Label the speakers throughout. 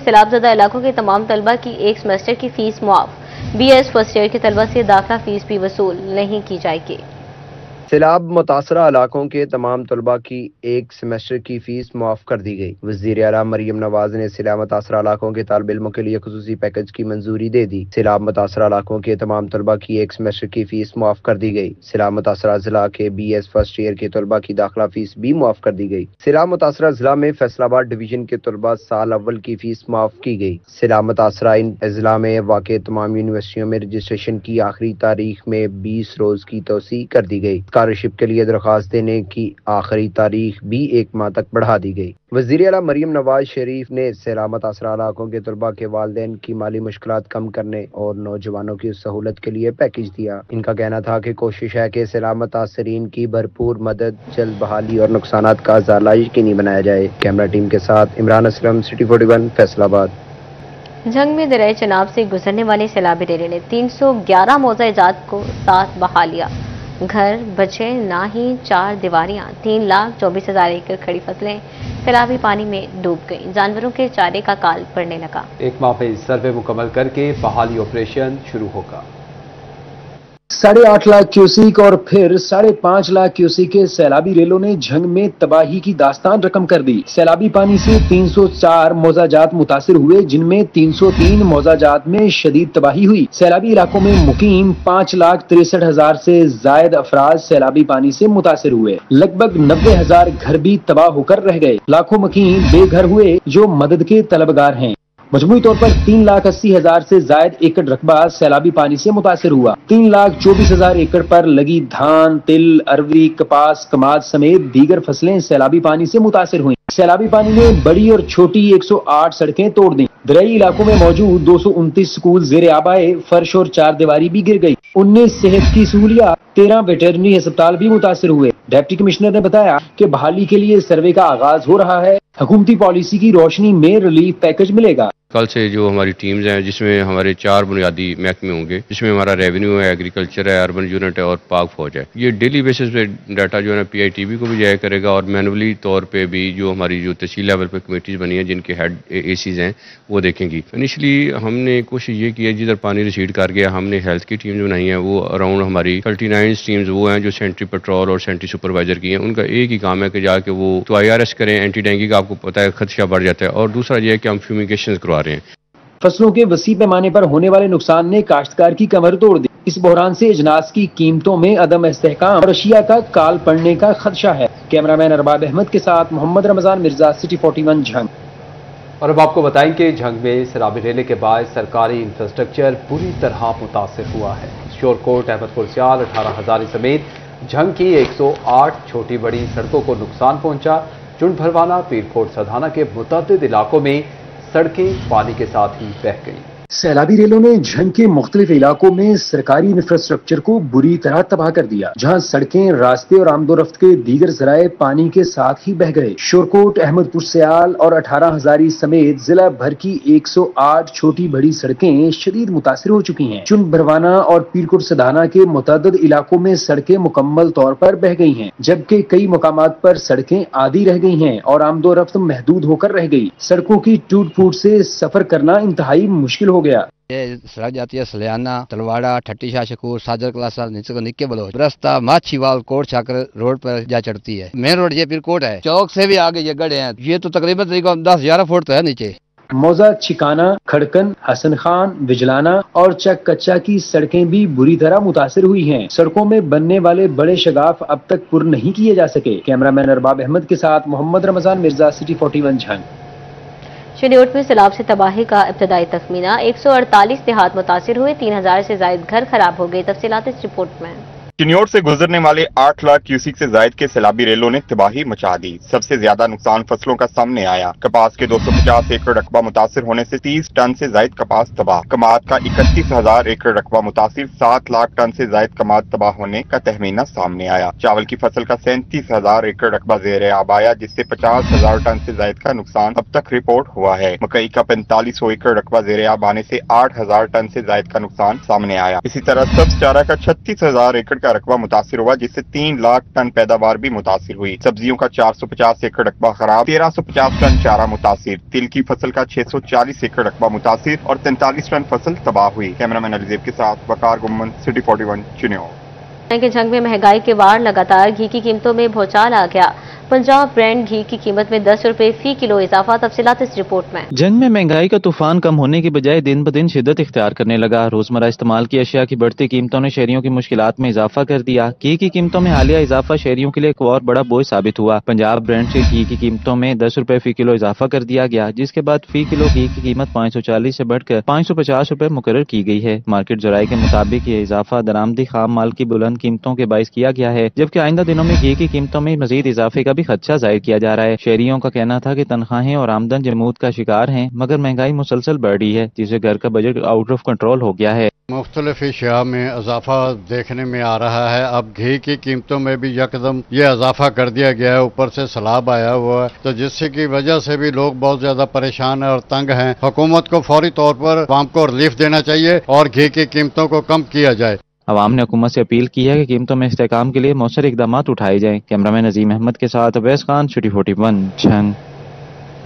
Speaker 1: سیلاب زدہ علاقوں کے تمام طلبہ کی ایک سیمسٹر کی فیس معاف، BS فرسٹ ایئر کے طلبہ سے داخلہ فیس بھی وصول نہیں کی جائے گی۔
Speaker 2: سیلاب متاثرہ علاقوں کے تمام طلبہ کی ایک سیمسٹر کی فیس معاف کر دی گئی۔ وزیر اعلیٰ مریم نواز نے سیلاب متاثرہ علاقوں کے طالب علموں کے لیے خصوصی پیکج کی منظوری دے دی۔ سیلاب متاثرہ علاقوں کے تمام طلبہ کی ایک سیمسٹر کی فیس معاف کر دی گئی۔ سیلاب متاثرہ ضلع کے BS فرسٹ ایئر کے طلبہ کی داخلہ فیس بھی معاف کر دی گئی۔ سیلاب متاثرہ ضلع میں فیصل آباد ڈویژن کے طلبہ سال اول کی فیس معاف کی گئی۔ سیلاب متاثرہ ان اضلاع میں واقع تمام یونیورسٹیوں میں رجسٹریشن کی آخری تاریخ میں 20 روز کی توسیع کر دی گئی۔ اسکالرشپ کے لیے درخواست دینے کی آخری تاریخ بھی 1 ماہ تک بڑھا دی گئی۔ وزیر اعلیٰ مریم نواز شریف نے سیلاب متاثرہ علاقوں کے طلبہ کے والدین کی مالی مشکلات کم کرنے اور نوجوانوں کی سہولت کے لیے پیکج دیا۔ ان کا کہنا تھا کہ کوشش ہے کہ سیلاب متاثرین کی بھرپور مدد، جلد بحالی اور نقصانات کا ازالہ یقینی بنایا جائے۔ کیمرہ ٹیم کے ساتھ عمران اسلم، سٹی 41، فیصل آباد۔
Speaker 1: جنگ میں دریائے چناب سے گزرنے والے سیلابی ریلے نے 311 موضع ایجاد کو ساتھ بہا لیا۔ گھر بچے نہ ہی 4 دیواریاں، 3,24,000 ایکڑ کھڑی فصلیں سیلابی پانی میں ڈوب گئیں۔ جانوروں کے چارے کا کال پڑنے لگا۔
Speaker 3: 1 ماہ میں سروے مکمل کر کے بحالی آپریشن شروع ہوگا۔
Speaker 4: 8.5 لاکھ کیوسیک اور پھر 5.5 لاکھ کیوسیک کے سیلابی ریلوں نے جھنگ میں تباہی کی داستان رقم کر دی۔ سیلابی پانی سے 304 موضع جات متاثر ہوئے، جن میں 303 موضع جات میں شدید تباہی ہوئی۔ سیلابی علاقوں میں مقیم 5,63,000 سے زائد افراد سیلابی پانی سے متاثر ہوئے۔ لگ بھگ 90,000 گھر بھی تباہ ہو کر رہ گئے۔ لاکھوں مکین بے گھر ہوئے جو مدد کے طلبگار ہیں۔ مجموعی طور پر 3,80,000 سے زائد ایکڑ رقبہ سیلابی پانی سے متاثر ہوا۔ 3,24,000 ایکڑ پر لگی دھان، تل، اروی، کپاس، کماد سمیت دیگر فصلیں سیلابی پانی سے متاثر ہوئیں۔ سیلابی پانی نے بڑی اور چھوٹی 108 سڑکیں توڑ دیں۔ درئی علاقوں میں موجود 229 سکول زیر آب آئے، فرش اور 4 دیواری بھی گر گئی۔ 19 صحت کی سہولیات، 13 ویٹرنری ہسپتال بھی متاثر ہوئے۔ ڈپٹی کمشنر نے بتایا کہ بحالی کے لیے سروے کا آغاز ہو رہا ہے۔ حکومتی پالیسی کی روشنی میں ریلیف پیکج ملے گا۔
Speaker 5: کل سے جو ہماری ٹیمز ہیں، جس میں ہمارے 4 بنیادی محکمے ہوں گے، جس میں ہمارا ریونیو ہے، ایگریکلچر ہے، اربن یونٹ ہے اور پاک فوج ہے، یہ ڈیلی بیسس پہ ڈاٹا جو ہے نا PITB کو بھی جایا کرے گا، اور مینولی طور پہ بھی جو ہماری جو تحصیل لیول پہ کمیٹیز بنی ہیں جن کے ہیڈ ACs ہیں وہ دیکھیں گی۔ انیشلی ہم نے کوشش یہ کی ہے جدھر پانی ریسیڈ کر گیا، ہم نے ہیلتھ کی ٹیمز بنائی ہیں، وہ اراؤنڈ ہماری 39 ٹیمز وہ ہیں جو سینٹری پیٹرول اور سینٹری سپروائزر کی ہیں۔ ان کا ایک ہی کام ہے کہ جا کے وہ تو IRS کریں، اینٹی ڈینگی کا آپ کو پتہ ہے خدشہ بڑھ جاتا ہے، اور دوسرا یہ ہے کہ ہم فیومیگیشنز کروا رہے ہیں۔
Speaker 4: فصلوں کے وسیع پیمانے پر ہونے والے نقصان نے کاشتکار کی کمر توڑ دی۔ اس بحران سے اجناس کی قیمتوں میں عدم استحکام اور اشیاء کا کال پڑنے کا خدشہ ہے۔ کیمرہ مین ارباب احمد کے ساتھ محمد رمضان مرزا، سٹی 41، جھنگ۔
Speaker 3: اور اب آپ کو بتائیں کہ جھنگ میں سیلابی ریلے کے باعث سرکاری انفراسٹرکچر بری طرح متاثر ہوا ہے۔ شورکوٹ، احمد پور سیال، 18 ہزاری سمیت جھنگ کی 108 چھوٹی بڑی سڑکوں کو نقصان پہنچا۔ چنڈ بھروانا، پیرکوٹ، سدھانا کے متعدد علاقوں میں سڑکیں پانی کے ساتھ ہی بہہ گئیں۔
Speaker 4: سیلابی ریلوں نے جھنگ کے مختلف علاقوں میں سرکاری انفراسٹرکچر کو بری طرح تباہ کر دیا، جہاں سڑکیں، راستے اور آمد و رفت کے دیگر ذرائع پانی کے ساتھ ہی بہہ گئے۔ شورکوٹ، احمد پور سیال اور 18 ہزاری سمیت ضلع بھر کی 108 چھوٹی بڑی سڑکیں شدید متاثر ہو چکی ہیں۔ چنڈ بھروانا اور پیرکوٹ سدھانا کے متعدد علاقوں میں سڑکیں مکمل طور پر بہہ گئی ہیں، جبکہ کئی مقامات پر سڑکیں آدھی رہ گئی ہیں اور آمد و رفت محدود ہو کر رہ گئی۔ سڑکوں کی ٹوٹ پھوٹ سے سفر کرنا انتہائی مشکل ہو گیا۔
Speaker 6: یہ سڑک جاتی ہے سلیانہ، تلواڑا، ٹھٹی شاہ شکور، ساجر کلاسا، نکے بلوچ، رستہ ماچھی وال کوٹ چھاکر روڈ پر جا چڑھتی ہے۔ مین روڈ یہ پھر کوٹ ہے، چوک سے بھی آگے یہ گڑھے ہیں، یہ تو تقریباً 10-11 فٹ تو ہے نیچے۔
Speaker 4: موزہ، چھکانا، کھڑکن، حسن خان، وجلانہ اور چک کچا کی سڑکیں بھی بری طرح متاثر ہوئی ہیں۔ سڑکوں میں بننے والے بڑے شگاف اب تک پر نہیں کیے جا سکے۔ کیمرہ مین ارباب احمد کے ساتھ محمد رمضان مرزا، سٹی 41، جھنگ۔
Speaker 1: شنیوٹ میں سیلاب سے تباہی کا ابتدائی تخمینہ، 148 دیہات متاثر ہوئے، 3,000 سے زائد گھر خراب ہو گئے۔ تفصیلات اس رپورٹ میں۔
Speaker 7: چنیوٹ سے گزرنے والے 8 لاکھ کیوسیک سے زائد کے سیلابی ریلوں نے تباہی مچا دی۔ سب سے زیادہ نقصان فصلوں کا سامنے آیا۔ کپاس کے 250 ایکڑ رقبہ متاثر ہونے سے 30 ٹن سے زائد کپاس تباہ۔ کماد کا 31,000 ایکڑ رقبہ متاثر، 7 لاکھ ٹن سے زائد کماد تباہ ہونے کا تخمینہ سامنے آیا۔ چاول کی فصل کا 37,000 ایکڑ رقبہ زیر آب آیا، جس سے 50,000 ٹن سے زائد کا نقصان اب تک رپورٹ ہوا ہے۔ مکئی کا 4500 ایکڑ رقبہ زیر آب آنے سے 8,000 ٹن سے زائد کا نقصان سامنے آیا۔ اسی طرح سبز چارہ کا 36,000 ایکڑ का रकबा मुतासिर हुआ, जिससे 3 लाख टन पैदावार भी मुतासिर हुई। सब्जियों का 450 एकड़ रकबा खराब, 1350 टन चारा मुतासिर, तिल की फसल का 640 एकड़ रकबा मुतासिर और 43 टन फसल तबाह हुई। कैमरामैन अलीजेब के साथ वकार गुम्मन, सिटी 41 चिन्योर।
Speaker 1: के जंग में महंगाई के वार लगातार, घी की कीमतों में भौचाल आ गया। पंजाब ब्रांड घी की कीमत में 10 रुपए फी किलो इजाफा। तफसीलात इस रिपोर्ट में।
Speaker 8: जंग में महंगाई का तूफान कम होने की बजाय दिन ब दिन शिद्दत इख्तियार करने लगा। रोजमर्रा इस्तेमाल की अशिया की बढ़ती कीमतों ने शहरियों की मुश्किलात में इजाफा कर दिया। घी की कीमतों में हालिया इजाफा शहरियों के लिए एक और बड़ा बोझ साबित हुआ। पंजाब ब्रांड से घी की कीमतों में 10 रुपए फी किलो इजाफा कर दिया गया, जिसके बाद फी किलो घी की कीमत 540 से बढ़कर 550 रुपए मुकर्रर की गई है। मार्केट जराये के मुताबिक ये इजाफा दरामदी खाम माल की बुलंद कीमतों के बाइस किया गया है, जबकि आइंदा दिनों में घी की कीमतों में मजीद इजाफे का भी खदशा जाहिर किया जा रहा है। शहरियों का कहना था कि तनख्वाहें और आमदन जमूद का शिकार हैं, मगर महंगाई मुसलसल बढ़ रही है, जिससे घर का बजट आउट ऑफ कंट्रोल हो गया है।
Speaker 9: मुख्तलिफ अशिया में इजाफा देखने में आ रहा है। अब घी की कीमतों में भी यकदम ये इजाफा कर दिया गया है, ऊपर से सैलाब आया हुआ है, तो जिससे की वजह से भी लोग बहुत ज्यादा परेशान है और तंग हैं। हुकूमत को फौरी तौर पर आवाम को रिलीफ देना चाहिए और घी की कीमतों को कम किया जाए।
Speaker 8: अवाम ने हुकूमत से अपील की है कि कीमतों में इस्तेहकाम के लिए मौसर इकदाम उठाए जाएं। कैमरामैन अजीम अहमद के साथ अवैस खान, सिटी 41 जंग।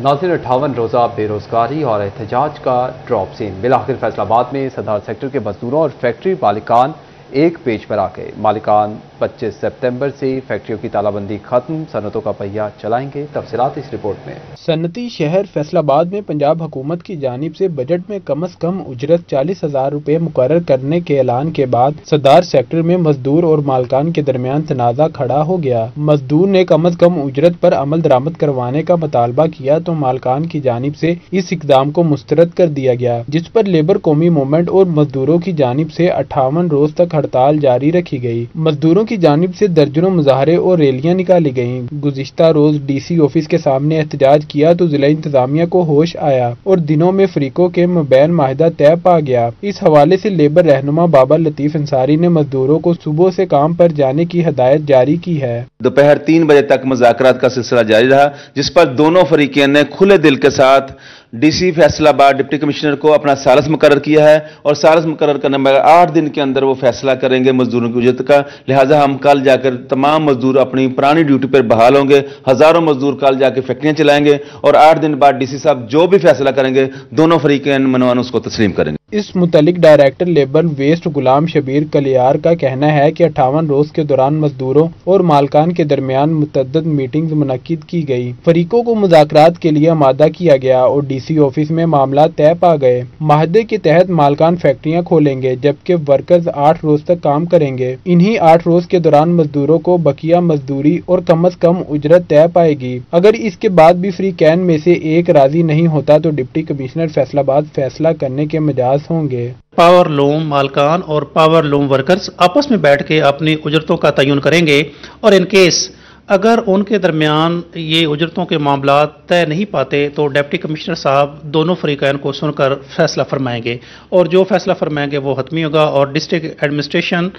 Speaker 3: नाज़रीन, 58 रोज़ा बेरोजगारी और एहतजाज का ड्रॉप सीन। बिलाखिर फैसलाबाद में सदार सेक्टर के मजदूरों और फैक्ट्री मालिकान एक पेज पर आ गए। मालिकान 25 सितंबर से फैक्ट्रियों की तालाबंदी खत्म, सनतों का पहिया चलाएंगे। तफसीलात इस रिपोर्ट में।
Speaker 10: सनती शहर फैसलाबाद में पंजाब हुकूमत की जानिब से बजट में कम अज कम उजरत 40,000 रुपए मुकर्रर करने के ऐलान के बाद सदार सेक्टर में मजदूर और मालकान के दरमियान तनाज़ा खड़ा हो गया। मजदूर ने कम अज कम उजरत पर अमल दरामद करवाने का मुतालबा किया तो मालकान की जानिब से इस इकदाम को मुस्तरद कर दिया गया, जिस पर लेबर कौमी मूवमेंट और मजदूरों की जानिब से 58 रोज तक हड़ताल जारी रखी गई। मजदूरों की जानिब से दर्जनों मुजाहरे और रैलियां निकाली गईं। गुज़िश्ता रोज डीसी ऑफिस के सामने एहतजाज किया तो जिला इंतजामिया को होश आया और दिनों में फरीकों के मबैन माहिदा तय पा गया। इस हवाले से लेबर रहनुमा बाबा लतीफ अंसारी ने मजदूरों को सुबह से काम पर जाने की हिदायत जारी की है।
Speaker 11: दोपहर 3 बजे तक मुज़ाकरात का सिलसिला जारी रहा, जिस पर दोनों फरीकें ने खुले दिल के साथ डीसी फैसलाबाद डिप्टी कमिश्नर को अपना सालस मुकर्रर किया है और सालस मुकर्रर करने में 8 दिन के अंदर वो फैसला करेंगे मजदूरों की उजरत का। लिहाजा हम कल जाकर तमाम मजदूर अपनी पुरानी ड्यूटी पर बहाल होंगे। हजारों मजदूर कल जाकर फैक्ट्रियां चलाएंगे और 8 दिन बाद डीसी साहब जो भी फैसला करेंगे दोनों फरीकें मनवान उसको तस्लीम करेंगे।
Speaker 10: इस मुतालिक डायरेक्टर लेबर वेस्ट गुलाम शबीर कलियार का कहना है कि 58 रोज के दौरान मजदूरों और मालकान के दरमियान मुतअद्दिद मीटिंग्स मुनक्किद की गई। फरीकों को मुज़ाकरात के लिए आमादा किया गया और डीसी ऑफिस में मामला तय पा गए। माहदे के तहत मालकान फैक्ट्रियां खोलेंगे, जबकि वर्कर्स 8 रोज तक काम करेंगे। इन्हीं 8 रोज के दौरान मजदूरों को बकिया मजदूरी और कम अज कम उजरत तय पाएगी। अगर इसके बाद भी फ्री कैन में से एक राजी नहीं होता तो डिप्टी कमिश्नर फैसलाबाद फैसला करने के मजाज होंगे।
Speaker 12: पावर लूम मालकान और पावर लूम वर्कर्स आपस में बैठ के अपनी उजरतों का तयन करेंगे और इन केस अगर उनके दरमियान ये उजरतों के मामला तय नहीं पाते तो डिप्टी कमिश्नर साहब दोनों फरीकैन को सुनकर फैसला फरमाएंगे और जो फैसला फरमाएंगे वो हतमी होगा और डिस्ट्रिक्ट एडमिनिस्ट्रेशन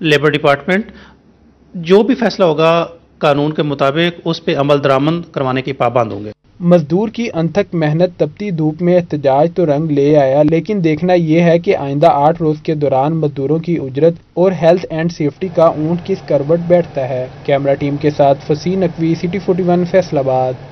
Speaker 12: लेबर डिपार्टमेंट जो भी फैसला होगा कानून के मुताबिक उस पर अमल दरामद करवाने की पाबंद होंगे।
Speaker 10: मजदूर की अनथक मेहनत तपती धूप में एहतजाज तो रंग ले आया, लेकिन देखना यह है कि आइंदा 8 रोज के दौरान मजदूरों की उजरत और हेल्थ एंड सेफ्टी का ऊंट किस करवट बैठता है। कैमरा टीम के साथ फसी Naqvi, city 41 Faisalabad.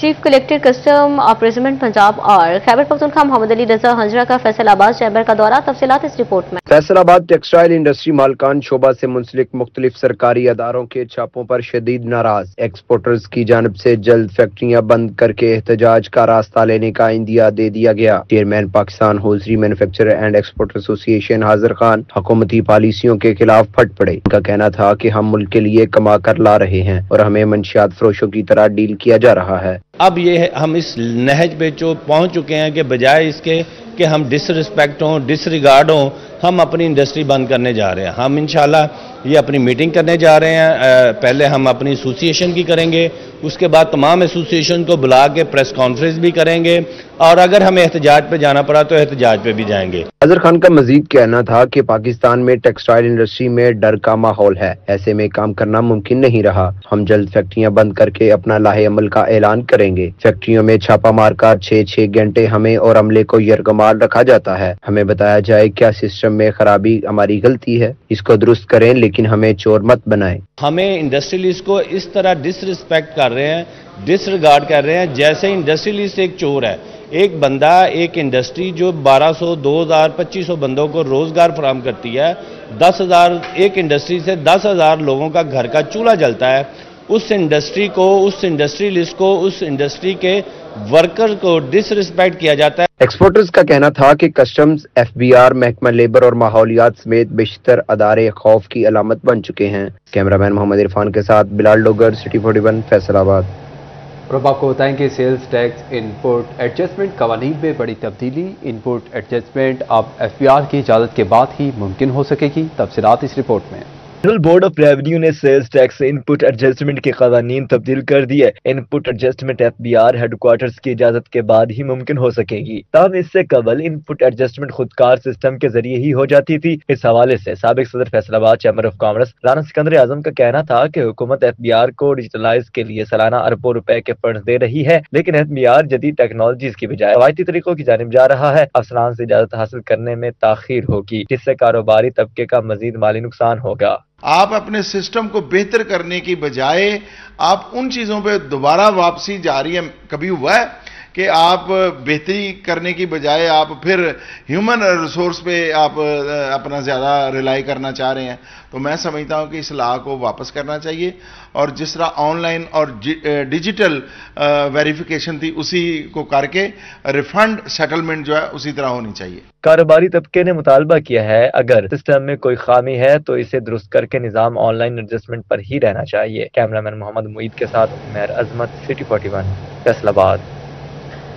Speaker 1: Chief collector custom operation Punjab और खैबर पख्तूनख्वा मोहम्मद अली रजा हंजरा का फैसलाबाद चैम्बर का दौरा। तफसीलात इस रिपोर्ट में।
Speaker 2: फैसलाबाद टेक्सटाइल इंडस्ट्री मालकान शोबा से मुंसलिक मुख्तलिफ सरकारी अदारों के छापों पर शदीद नाराज। एक्सपोर्टर्स की जानब से जल्द फैक्ट्रियां बंद करके एहतजाज का रास्ता लेने का इंदिया दे दिया गया। Chairman Pakistan hosiery manufacturer and exporter association Hazir Khan हुकूमती पॉलिसियों के खिलाफ फट पड़े। उनका कहना था कि हम मुल्क के लिए कमा कर ला रहे हैं और हमें मंशियात फरोशों की तरह डील किया जा रहा है।
Speaker 13: अब ये हम इस नहज पे जो पहुंच चुके हैं कि बजाय इसके कि हम डिसरिस्पेक्ट हों, डिसरिगार्ड हों, हम अपनी इंडस्ट्री बंद करने जा रहे हैं। हम इंशाल्लाह ये अपनी मीटिंग करने जा रहे हैं। पहले हम अपनी एसोसिएशन की करेंगे, उसके बाद तमाम एसोसिएशन को बुला के प्रेस कॉन्फ्रेंस भी करेंगे और अगर हमें एहतजाज पे जाना पड़ा तो एहतजाज पे भी जाएंगे।
Speaker 2: हाजिर खान का मजीद कहना था कि पाकिस्तान में टेक्सटाइल इंडस्ट्री में डर का माहौल है, ऐसे में काम करना मुमकिन नहीं रहा। हम जल्द फैक्ट्रियां बंद करके अपना लाहे अमल का ऐलान करेंगे। फैक्ट्रियों में छापा मारकर 6-6 घंटे हमें और अमले को यरगमाल रखा जाता है। हमें बताया जाए क्या सिस्टम में खराबी हमारी गलती है, इसको दुरुस्त करें, लेकिन हमें चोर मत बनाएं।
Speaker 13: हमें इंडस्ट्रियलिस्ट को इस तरह डिसरिस्पेक्ट कर रहे हैं, डिसरिगार्ड कर रहे हैं, जैसे इंडस्ट्रियलिस्ट एक चोर है। एक बंदा, एक इंडस्ट्री जो 1200, 2000, 2500 बंदों को रोजगार फराहम करती है, 10,000 एक इंडस्ट्री से 10,000 लोगों का घर का चूल्हा जलता है, उस इंडस्ट्री को, उस इंडस्ट्रियलिस्ट को, उस इंडस्ट्री के वर्कर को डिसरिस्पेक्ट किया जाता है।
Speaker 2: एक्सपोर्टर्स का कहना था कि कस्टम्स, FBR, महकमा लेबर और माहौलियात समेत बेशतर अदारे खौफ की अलामत बन चुके हैं। कैमरामैन मोहम्मद इरफान के साथ बिलाल डोगर, सिटी 41, फैसलाबाद।
Speaker 3: और अब आपको बताएं कि सेल्स टैक्स इनपुट एडजस्टमेंट कवानीन में बड़ी तब्दीली। इनपुट एडजस्टमेंट अब FBR की इजाज़त के बाद ही मुमकिन हो सकेगी। तफसीलात इस रिपोर्ट में।
Speaker 14: सेंट्रल बोर्ड ऑफ रेवेन्यू ने सेल्स टैक्स इनपुट एडजस्टमेंट के कवानीन तब्दील कर दिए। इनपुट एडजस्टमेंट FBR हेडक्वार्टर्स की इजाजत के बाद ही मुमकिन हो सकेगी। तब इससे कबल इनपुट एडजस्टमेंट खुदकार सिस्टम के जरिए ही हो जाती थी। इस हवाले से साबिक सदर Faisalabad chamber of commerce Rana Sikandar Azam का कहना था कि हुकूमत FBR को डिजिटलाइज के लिए सालाना अरबों रुपए के फंड दे रही है, लेकिन FBR जदीद टेक्नोलॉजीज की बजाय रवायती तरीकों की जानिब जा रहा है। अफसरान से इजाजत हासिल करने में ताखीर होगी, जिससे कारोबारी तबके का मजीद माली नुकसान होगा।
Speaker 15: आप अपने सिस्टम को बेहतर करने की बजाय आप उन चीज़ों पे दोबारा वापसी जा रही है। कभी हुआ है कि आप बेहतरी करने की बजाय आप फिर ह्यूमन रिसोर्स पे आप अपना ज़्यादा रिलाई करना चाह रहे हैं? तो मैं समझता हूं कि इस लॉ को वापस करना चाहिए और जिस तरह ऑनलाइन और डिजिटल वेरिफिकेशन थी उसी को करके रिफंड सेटलमेंट जो है उसी तरह होनी चाहिए।
Speaker 14: कारोबारी तबके ने मुतालबा किया है अगर सिस्टम में कोई खामी है तो इसे दुरुस्त करके निजाम ऑनलाइन एडजस्टमेंट पर ही रहना चाहिए। कैमरामैन मोहम्मद मुईद के साथ उमैर अजमत, सिटी 41, फैसलाबाद।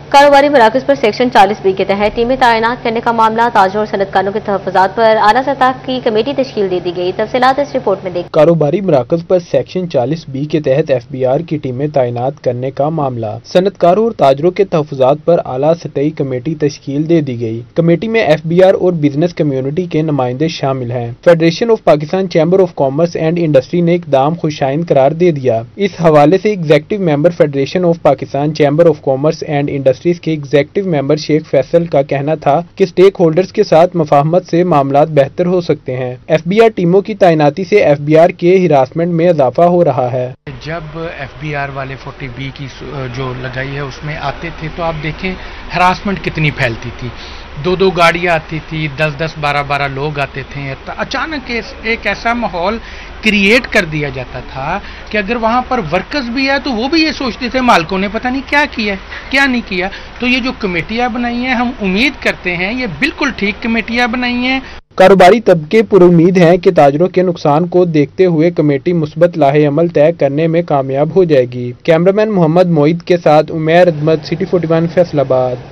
Speaker 1: कारोबारी मराकज पर सेक्शन 40B के तहत टीमें तैनात करने का मामला, ताजरों और सनतकारों के तहफ़्फ़ुज़ात पर आला सतह की कमेटी तश्कील दे दी गई। तफसीलात इस रिपोर्ट में देखें।
Speaker 10: कारोबारी मराकज पर सेक्शन 40B के तहत FBR की टीमें तैनात करने का मामला, सनतकारों और ताजरों के तहफ़्फ़ुज़ात पर आला सतही कमेटी तश्कील दे दी गई। कमेटी में FBR और बिजनेस कम्युनिटी के नुमाइंदे शामिल हैं। Federation of Pakistan chamber of commerce and industry ने इक़दाम खुशाइन करार दे दिया। इस हवाले से executive member federation of Pakistan chamber of commerce and industries के एग्जेक्टिव मेंबर शेख फैसल का कहना था कि स्टेक होल्डर्स के साथ मुफाहमत से मामलात बेहतर हो सकते हैं। FBR टीमों की तैनाती से FBR के हिरासमेंट में इजाफा हो रहा है।
Speaker 16: जब FBR वाले 40B की जो लगाई है उसमें आते थे तो आप देखें हरासमेंट कितनी फैलती थी। 2-2 गाड़ियां आती थी, 10-10, 12-12 लोग आते थे। अचानक एक ऐसा माहौल क्रिएट कर दिया जाता था कि अगर वहां पर वर्कर्स भी है तो वो भी ये सोचते थे मालिकों ने पता नहीं क्या किया, क्या नहीं किया। तो ये जो कमेटियां बनाई हैं, हम उम्मीद करते हैं ये बिल्कुल ठीक कमेटियां बनाई हैं।
Speaker 10: कारोबारी तबके पुरुम्मीद हैं कि ताजरों के नुकसान को देखते हुए कमेटी मुस्बत लाहे अमल तय करने में कामयाब हो जाएगी। कैमरामैन मोहम्मद मोईद के साथ उमैर अहमद, सिटी 41, फैसलाबाद।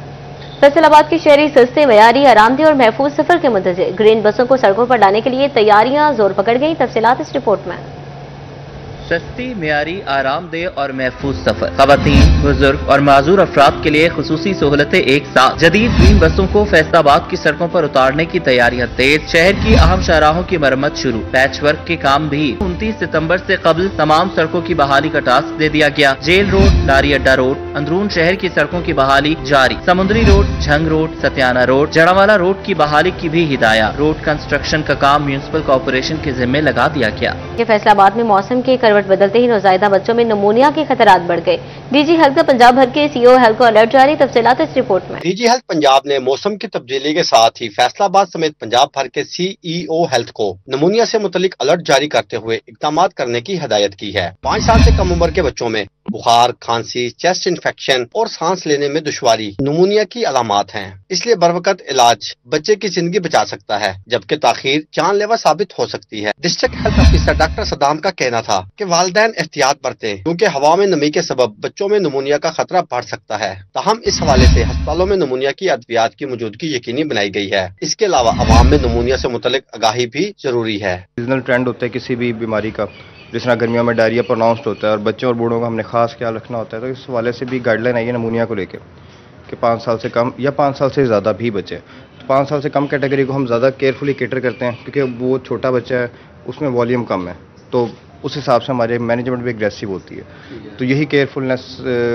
Speaker 1: फैसलाबाद के शहरी सस्ते, मयारी, आरामदेह और महफूज सफर के मुंतज़िर ग्रीन बसों को सड़कों पर लाने के लिए तैयारियां जोर पकड़ गई। तफसीलात इस रिपोर्ट में।
Speaker 17: सस्ती, मयारी, आरामदेह और महफूज सफर, खवातीन, बुजुर्ग और माजूर अफराद के लिए खुसूसी सहूलतें एक साथ। जदीद ग्रीन बसों को फैसलाबाद की सड़कों पर उतारने की तैयारियां तेज। शहर की अहम शाहराहों की मरम्मत शुरू, पैच वर्क के काम भी। 29 सितंबर से कबल तमाम सड़कों की बहाली का टास्क दे दिया गया। जेल रोड, लारी अड्डा रोड, अंदरून शहर की सड़कों की बहाली जारी। Samundri road, Jhang road, Satiana road, Jaranwala road की बहाली की भी हिदायत। रोड कंस्ट्रक्शन का काम म्यूनिसिपल कॉर्पोरेशन के जिम्मे लगा दिया गया।
Speaker 1: फैसलाबाद में मौसम के करवट बदलते ही नौज़ायदा बच्चों में नमूनिया के खतरात बढ़ गए। डीजी हेल्थ का पंजाब भर के CEO हेल्थ को अलर्ट जारी। तफसीलात इस रिपोर्ट में।
Speaker 18: डीजी हेल्थ पंजाब ने मौसम की तब्दीली के साथ ही फैसलाबाद समेत पंजाब भर के CEO हेल्थ को नमूनिया से मुतल्लिक अलर्ट जारी करते हुए इक़दाम करने की हिदायत की है। 5 साल से कम उम्र के बच्चों में बुखार, खांसी, चेस्ट इन्फेक्शन और सांस लेने में दुश्वारी नमूनिया की अलामात हैं। इसलिए बरवकत इलाज बच्चे की जिंदगी बचा सकता है, जबकि ताखीर जानलेवा साबित हो सकती है। District health officer doctor Saddam का कहना था कि वालिदैन एहतियात बरतें क्योंकि हवा में नमी के सबब बच्चों में नमूनिया का खतरा बढ़ सकता है। ताहम इस हवाले से अस्पतालों में नमूनिया की अद्वियात की मौजूदगी यकीनी बनाई गई है। इसके अलावा अवाम में नमूनिया से मुतल्लिक आगाही भी जरूरी है।
Speaker 19: सीजनल ट्रेंड होता है किसी भी बीमारी का, जिस तरह गर्मियों में डायरिया प्रोनाउंस्ड होता है और बच्चों और बूढ़ों का हमने खास ख्याल रखना होता है। तो इस हवाले से भी गाइडलाइन आई है नमूनिया को लेकर कि 5 साल से कम या 5 साल से ज़्यादा भी बच्चे। तो 5 साल से कम कैटेगरी को हम ज़्यादा केयरफुली कैटर करते हैं क्योंकि वो छोटा बच्चा है, उसमें वॉल्यूम कम है, तो उस हिसाब से हमारे मैनेजमेंट भी एग्रेसिव होती है। तो यही केयरफुलनेस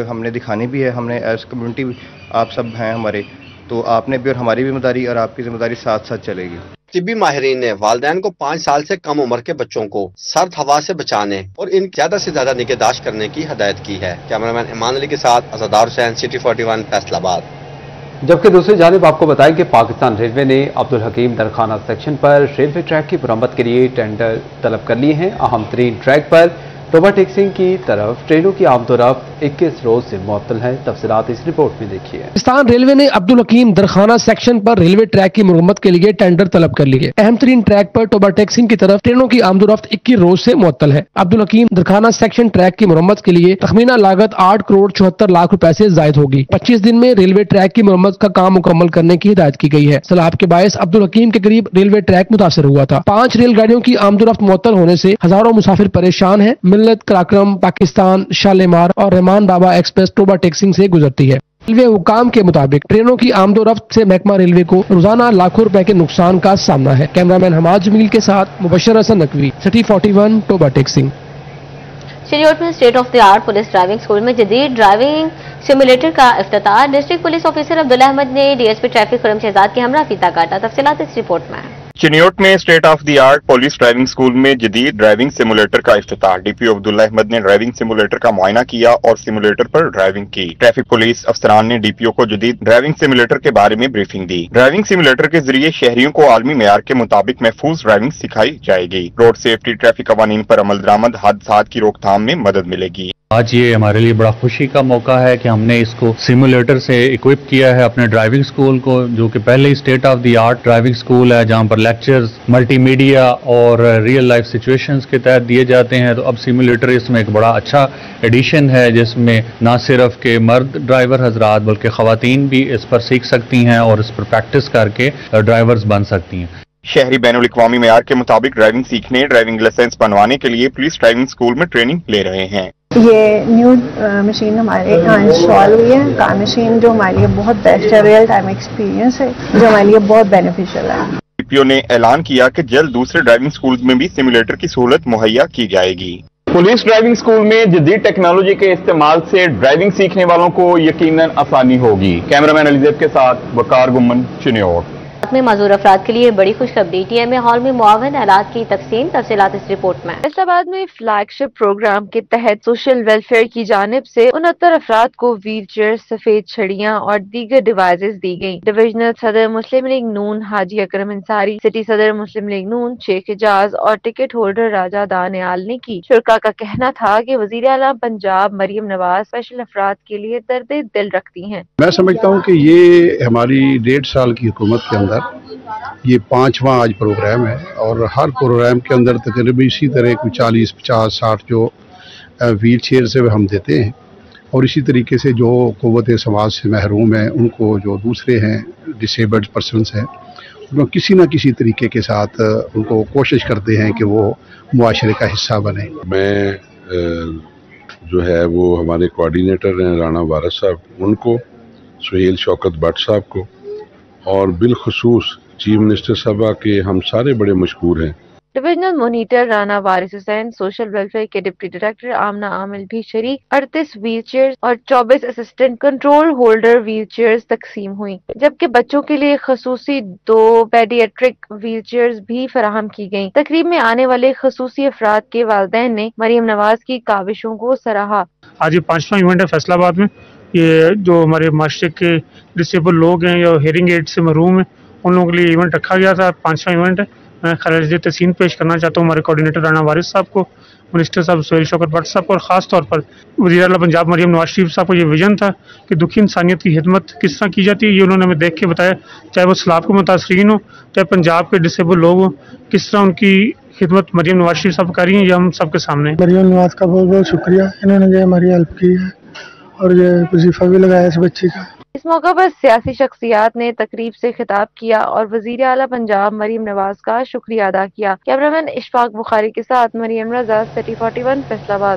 Speaker 19: हमने दिखानी भी है। हमने एज कम्युनिटी, आप सब हैं हमारे, तो आपने भी और हमारी जिम्मेदारी और आपकी जिम्मेदारी साथ साथ चलेगी।
Speaker 18: طبی ماہرین نے والدین کو 5 سال سے کم عمر کے بچوں کو سرد ہوا سے بچانے اور ان زیادہ سے زیادہ نگہداشت کرنے کی ہدایت کی ہے۔ کیمرامین ایمان علی کے ساتھ ازادار حسین، سٹی 41، فیصل آباد۔
Speaker 3: جبکہ دوسری جانب آپ کو بتائیں کہ پاکستان ریلوے نے عبدالحکیم درخانہ سیکشن پر ریلوے ٹریک کی مرمت کے لیے ٹینڈر طلب کر لیے ہیں۔ اہم ترین ٹریک پر ٹوبا ٹیکسنگ کی طرف ٹرینوں کی آمد و رفت 21 روز سے معطل ہے۔ تفصیلات اس رپورٹ میں دیکھیے۔
Speaker 20: پاکستان ریلوے نے عبدالحکیم درخانہ سیکشن پر ریلوے ٹریک کی مرمت کے لیے ٹینڈر طلب کر لیے۔ اہم ترین ٹریک پر ٹوبا ٹیکسنگ کی طرف ٹرینوں کی آمد و رفت 21 روز سے معطل ہے۔ عبدالحکیم درخانہ سیکشن ٹریک کی مرمت کے لیے تخمینہ لاگت 8 کروڑ 74 لاکھ روپے سے زائد ہوگی۔ 25 دن میں ریلوے ٹریک کی مرمت کا کام مکمل کرنے کی ہدایت کی گئی ہے۔ سیلاب کے باعث عبدالحکیم کے قریب ریلوے ٹریک متاثر ہوا تھا۔ 5 ریل گاڑیوں کی آمد و رفت معطل ہونے سے ہزاروں مسافر پریشان ہیں۔ ملت، کراکرم، پاکستان، شالیمار اور رحمان بابا ایکسپریس ٹوبا ٹیکسنگ سے گزرتی ہے۔ ریلوے حکام کے مطابق ٹرینوں کی آمد و رفت سے محکمہ ریلوے کو روزانہ لاکھوں روپے کے نقصان کا سامنا ہے۔ کیمرامین حماد جمیل کے ساتھ مبشر حسن نقوی، سٹی 41، ٹوبا ٹیکسنگ۔
Speaker 1: شریوٹ میں state of the art police driving school میں جدید ڈرائیونگ سیمولیٹر کا افتتاح۔ ڈسٹرکٹ پولیس آفیسر عبداللہ احمد نے ڈی ایس پی ٹریفک خرم شہزاد کے ہمراہ فیتا کاٹا۔ تفصیلات اس رپورٹ میں۔
Speaker 7: چنیوٹ میں state of the art police driving school میں جدید ڈرائیونگ سیمولیٹر کا افتتاح۔ ڈی پی او عبداللہ احمد نے ڈرائیونگ سیمولیٹر کا معائنہ کیا اور سیمولیٹر پر ڈرائیونگ کی۔ ٹریفک پولیس افسران نے ڈی پی او کو جدید ڈرائیونگ سیمولیٹر کے بارے میں بریفنگ دی۔ ڈرائیونگ سیمولیٹر کے ذریعے شہریوں کو عالمی معیار کے مطابق محفوظ ڈرائیونگ سکھائی جائے گی۔ روڈ سیفٹی، ٹریفک قوانین پر عمل درآمد، حادثات کی روک تھام میں مدد ملے گی۔
Speaker 21: آج یہ ہمارے لیے بڑا خوشی کا موقع ہے کہ ہم نے اس کو سیمولیٹر سے اکوپ کیا ہے اپنے ڈرائیونگ سکول کو، جو کہ پہلے state of the art driving school ہے جہاں پر لیکچرز، ملٹی میڈیا اور ریئل لائف سچویشنز کے تحت دیے جاتے ہیں۔ تو اب سیمولیٹر اس میں ایک بڑا اچھا ایڈیشن ہے جس میں نہ صرف کہ مرد ڈرائیور حضرات بلکہ خواتین بھی اس پر سیکھ سکتی ہیں اور اس پر پریکٹس کر کے ڈرائیورز بن سکتی ہیں۔
Speaker 7: شہری بین الاقوامی معیار کے مطابق ڈرائیونگ سیکھنے، ڈرائیونگ لائسنس بنوانے کے لیے پولیس ڈرائیونگ سکول میں ٹریننگ لے رہے ہیں۔
Speaker 22: یہ نیو مشین ہمارے یہاں انسٹال ہوئی ہے، کار مشین، جو ہمارے لیے بہت بیسٹ ہے، ریئل ٹائم ایکسپیرینس ہے جو ہمارے لیے بہت بینیفیشل ہے۔
Speaker 7: ڈی پی او نے اعلان کیا کہ جلد دوسرے ڈرائیونگ سکولز میں بھی سیمولیٹر کی سہولت مہیا کی جائے گی۔
Speaker 23: پولیس ڈرائیونگ سکول میں جدید ٹیکنالوجی کے استعمال سے ڈرائیونگ سیکھنے والوں کو یقیناً آسانی ہوگی۔ کیمرامین علیزیب کے ساتھ وقار گمن، چنیوٹ۔
Speaker 1: میں معذور افراد کے لیے بڑی خوشخبری، ٹی ایم اے ہال میں معاون آلات کی تقسیم۔ تفصیلات اس رپورٹ میں۔
Speaker 24: فیصل آباد میں فلیگ شپ پروگرام کے تحت سوشل ویلفیئر کی جانب سے 69 افراد کو ویل چیئر، سفید چھڑیاں اور دیگر ڈیوائسز دی گئیں۔ ڈویژنل صدر مسلم لیگ نون حاجی اکرم انصاری، سٹی صدر مسلم لیگ نون شیخ اعجاز اور ٹکٹ ہولڈر راجہ دانیال نے کی۔ شرکاء کا کہنا تھا کہ وزیر اعلیٰ پنجاب مریم نواز اسپیشل افراد کے لیے درد دل رکھتی ہیں۔
Speaker 25: میں سمجھتا ہوں کہ یہ ہماری 1.5 سال کی حکومت کے اندر یہ 5واں آج پروگرام ہے، اور ہر پروگرام کے اندر تقریباً اسی طرح کوئی 40، 50، 60 جو ویل چیئر سے ہم دیتے ہیں، اور اسی طریقے سے جو قوت سماج سے محروم ہیں، ان کو جو دوسرے ہیں ڈسیبلڈ پرسنس ہیں، ان کو کسی نہ کسی طریقے کے ساتھ ان کو کوشش کرتے ہیں کہ وہ معاشرے کا حصہ بنے۔
Speaker 26: میں جو ہے وہ ہمارے کوآرڈینیٹر ہیں رانا وارث صاحب، ان کو، سہیل شوکت بٹ صاحب کو، اور بالخصوص چیف منسٹر صاحبہ کے ہم سارے بڑے مشکور ہیں۔
Speaker 24: Divisional monitor Rana Waris Hussain, social welfare کے ڈپٹی ڈائریکٹر آمنہ عامل بھی شریک۔ 38 ویل چیئرز اور 24 assistant control holder wheelchairs تقسیم ہوئی، جبکہ بچوں کے لیے خصوصی 2 پیڈیاٹرک ویل چیئرز بھی فراہم کی گئیں۔ تقریب میں آنے والے خصوصی افراد کے والدین نے مریم نواز کی کاوشوں کو سراہا۔
Speaker 27: آج یہ 5واں ایونٹ ہے فیصل آباد میں۔ یہ جو ہمارے معاشرے کے ڈسیبل لوگ ہیں یا ہیئرنگ ایڈ سے محروم ہیں، ان لوگوں کے لیے ایونٹ رکھا گیا تھا۔ 5واں ایونٹ ہے۔ میں خراج تحسین پیش کرنا چاہتا ہوں ہمارے کوآرڈینیٹر رانا وارث صاحب کو، منسٹر صاحب سہیل شوکت بٹ صاحب کو، اور خاص طور پر وزیر اعلیٰ پنجاب مریم نواز شریف صاحب کو یہ ویژن تھا کہ دکھی انسانیت کی خدمت کس طرح کی جاتی ہے، یہ انہوں نے ہمیں دیکھ کے بتایا، چاہے وہ سیلاب کے متاثرین ہوں، چاہے پنجاب کے ڈسیبل لوگ ہوں، کس طرح ان کی خدمت مریم نواز شریف صاحب کر رہی ہیں، یہ ہم سب کے سامنے ہے۔
Speaker 28: مریم نواز کا بہت بہت شکریہ، انہوں نے جو ہماری ہیلپ کی ہے اور یہ وظیفہ بھی لگایا اس بچی کا۔
Speaker 24: اس موقع پر سیاسی شخصیات نے تقریب سے خطاب کیا اور وزیر اعلیٰ پنجاب مریم نواز کا شکریہ ادا کیا۔ کیمرامین اشفاق بخاری کے ساتھ مریم رضا، سٹی 41، فیصل آباد۔